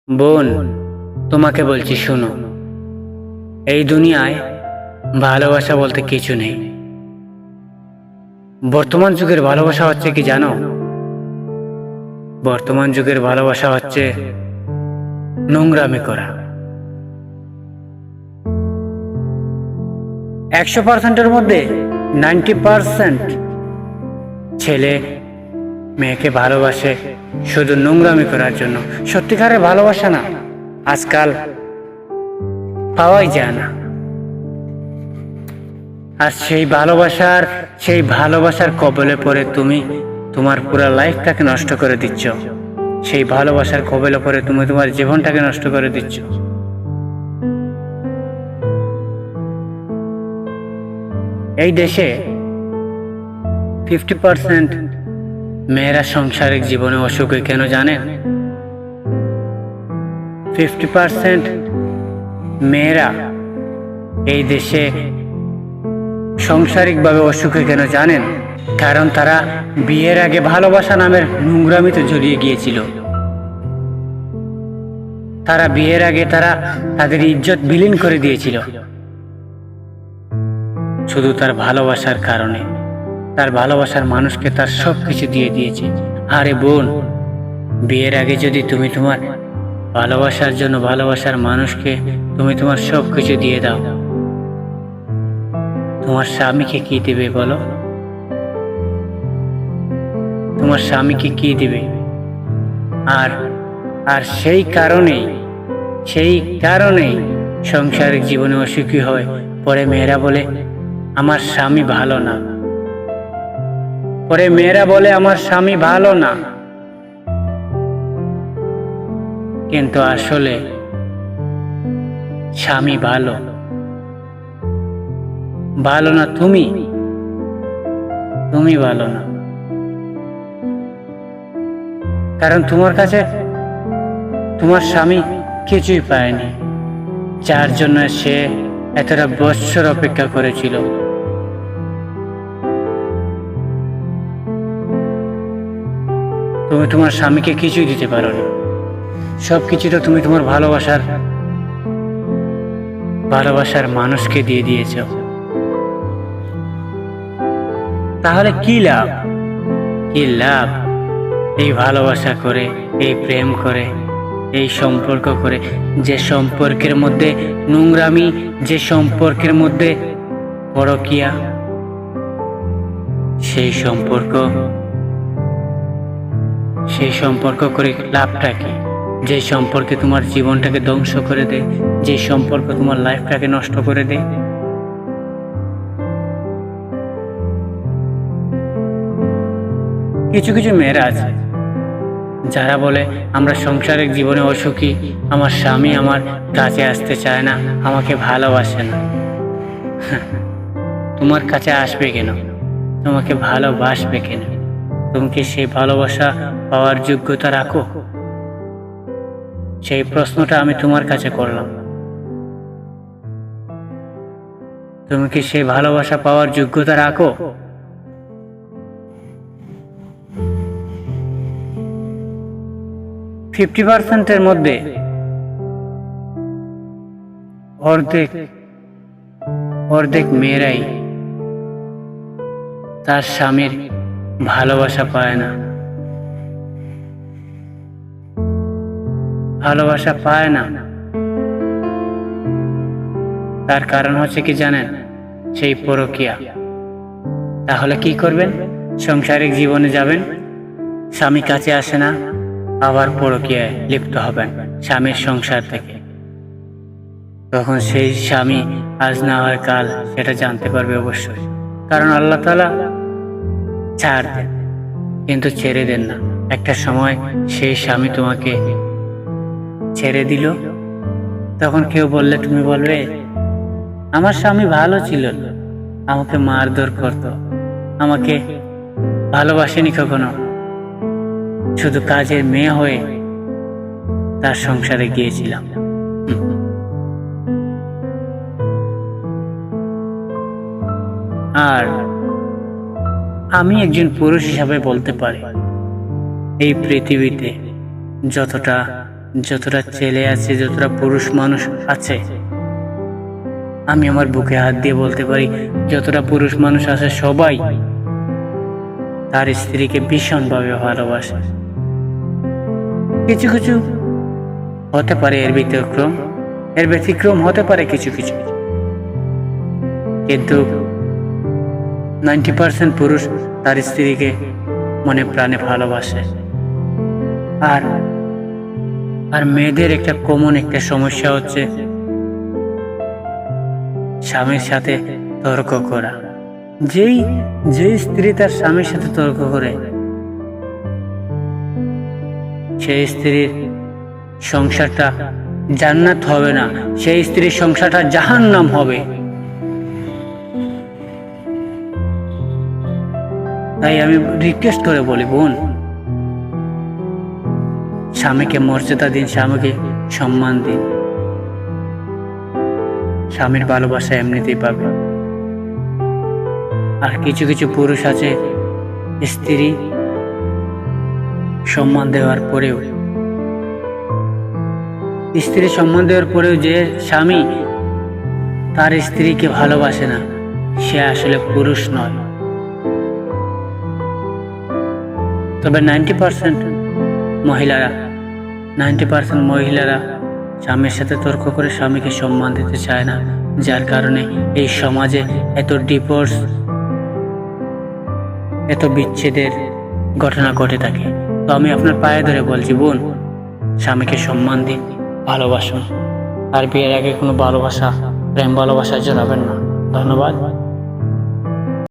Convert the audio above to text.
বোন, তোমাকে বলছি শোনো। এই দুনিয়ায় ভালোবাসা বলতে কিছু নেই। বর্তমান যুগের ভালোবাসা হচ্ছে কি জানো? বর্তমান যুগের ভালোবাসা হচ্ছে নোংরামি করা। 100%-এর মধ্যে 90% ছেলে মেয়েকে ভালোবাসে শুধু নোংরামি করার জন্য। সত্যিকারের ভালোবাসা না আজকাল পাওয়াই যায় না। আর সেই ভালোবাসার কবলে পড়ে তুমি তোমার পুরো লাইফটাকে নষ্ট করে দিচ্ছ। সেই ভালোবাসার কবলে পড়ে তুমি তোমার জীবনটাকে নষ্ট করে দিচ্ছ। এই দেশে 50% মেয়েরা সাংসারিক জীবনে অসুখী কেন জানেন? 50% মেয়েরা এই দেশে সাংসারিকভাবে অসুখী কেন জানেন? কারণ তারা বিয়ের আগে ভালোবাসা নামের নোংরামিতে জড়িয়ে গিয়েছিল। তারা বিয়ের আগে তাদের ইজ্জত বিলীন করে দিয়েছিল শুধু তার ভালোবাসার কারণে। তার ভালোবাসার মানুষকে তার সব কিছু দিয়ে দিয়েছে। আরে বোন, বিয়ের আগে যদি তুমি তোমার ভালোবাসার জন্য ভালোবাসার মানুষকে তুমি তোমার সব কিছু দিয়ে দাও, তোমার স্বামীকে কি দিবে বলো? তোমার স্বামীকে কি দিবে? আর সেই কারণেই সংসারিক জীবনে অসুখী হয়। পরে মেয়েরা বলে আমার স্বামী ভালো না। কিন্তু আসলে স্বামী ভালো না, তুমি ভালো না। কারণ তোমার কাছে তোমার স্বামী কিছুই পায়নি, যার জন্য সে এতটা বৎসর অপেক্ষা করেছিল। তুমি তোমার স্বামীকে কিছুই দিতে পারো না। সব কিছু তো তুমি তোমার ভালোবাসার মানুষকে দিয়ে দিয়েছ। তাহলে কি লাভ এই ভালোবাসা করে, এই প্রেম করে, এই সম্পর্ক করে, যে সম্পর্কের মধ্যে নোংরামি, যে সম্পর্কের মধ্যে পরকীয়া, সেই সম্পর্ক করে লাভটা কি? যে সম্পর্কে তোমার জীবনটাকে ধ্বংস করে দেয়, যে সম্পর্ক তোমার লাইফটাকে নষ্ট করে দেয়। কিছু মেয়েরা আছে যারা বলে আমরা সাংসারিক জীবনে অসুখী, আমার স্বামী আমার কাছে আসতে চায় না, আমাকে ভালোবাসে না। তোমার কাছে আসবে কেন? তোমাকে ভালোবাসবে কেন? তুমি কি সেই ভালোবাসা পাওয়ার যোগ্যতা রাখো? সেই প্রশ্নটা আমি তোমার কাছে করলাম। তুমি কি সেই ভালোবাসা পাওয়ার যোগ্যতা রাখো? এর মধ্যে অর্ধেক মেয়েরাই তার স্বামীর ভালোবাসা পায় না। তার কারণ হচ্ছে কি জানেন? সেই পরকীয়া। তাহলে কি করবেন? সাংসারিক জীবনে যাবেন, স্বামী কাছে আসে না, আবার পরকীয়ায় লিপ্ত হবেন স্বামীর সংসার থেকে। তখন সেই স্বামী আজ না হয় কাল সেটা জানতে পারবে অবশ্যই। কারণ আল্লাহ তাআলা ছাড় দেন কিন্তু ছেড়ে দেন না। একটা সময় সেই স্বামী তোমাকে ছেড়ে দিল, তখন কেউ বললে তুমি বলবে আমার স্বামী ভালো ছিল, আমাকে মারধর করতো, আমাকে ভালোবাসেনি কখনো, শুধু কাজের মেয়ে হয়ে তার সংসারে গিয়েছিলাম। আর আমি একজন পুরুষ হিসাবে বলতে পারি, এই পৃথিবীতে যতটা যতটা ছেলে আছে, যতটা পুরুষ মানুষ আছে, আমি আমার বুকে হাত দিয়ে বলতে পারি, যতটা পুরুষ মানুষ আছে সবাই তার স্ত্রীকে ভীষণভাবে ভালোবাসে। কিছু কিছু হতে পারে এর ব্যতিক্রম হতে পারে কিছু কিছু, কিন্তু 90% পুরুষ তার স্ত্রীকে মনে প্রাণে ভালোবাসে। আর আর মেয়েদের একটা কমন একটা সমস্যা হচ্ছে স্বামীর সাথে তর্ক করা। যেই স্ত্রী তার স্বামীর সাথে তর্ক করে, সেই স্ত্রীর সংসারটা জান্নাত হবে না, সেই স্ত্রীর সংসারটা জাহান্নাম হবে। তাই আমি রিকোয়েস্ট করে বলি, বোন, স্বামীকে মর্যাদা দিন, স্বামীকে সম্মান দিন। স্বামীর ভালোবাসা এমনিতেই পাবে। আর কিছু কিছু পুরুষ আছে, স্ত্রী সম্মান দেওয়ার পরেও যে স্বামী তার স্ত্রীকে ভালোবাসে না, সে আসলে পুরুষ নয়। তবে 90% মহিলারা স্বামীর সাথে তর্ক করে স্বামীকে সম্মান দিতে চায় না, যার কারণে এই সমাজে এত ডিভোর্স, এত বিচ্ছেদের ঘটনা ঘটে থাকে। তো আমি আপনার পায়ে ধরে বলছি, বোন, স্বামীকে সম্মান দিন, ভালোবাসুন। আর বিয়ের আগে কোনো প্রেম ভালোবাসা জড়াবেন না। ধন্যবাদ।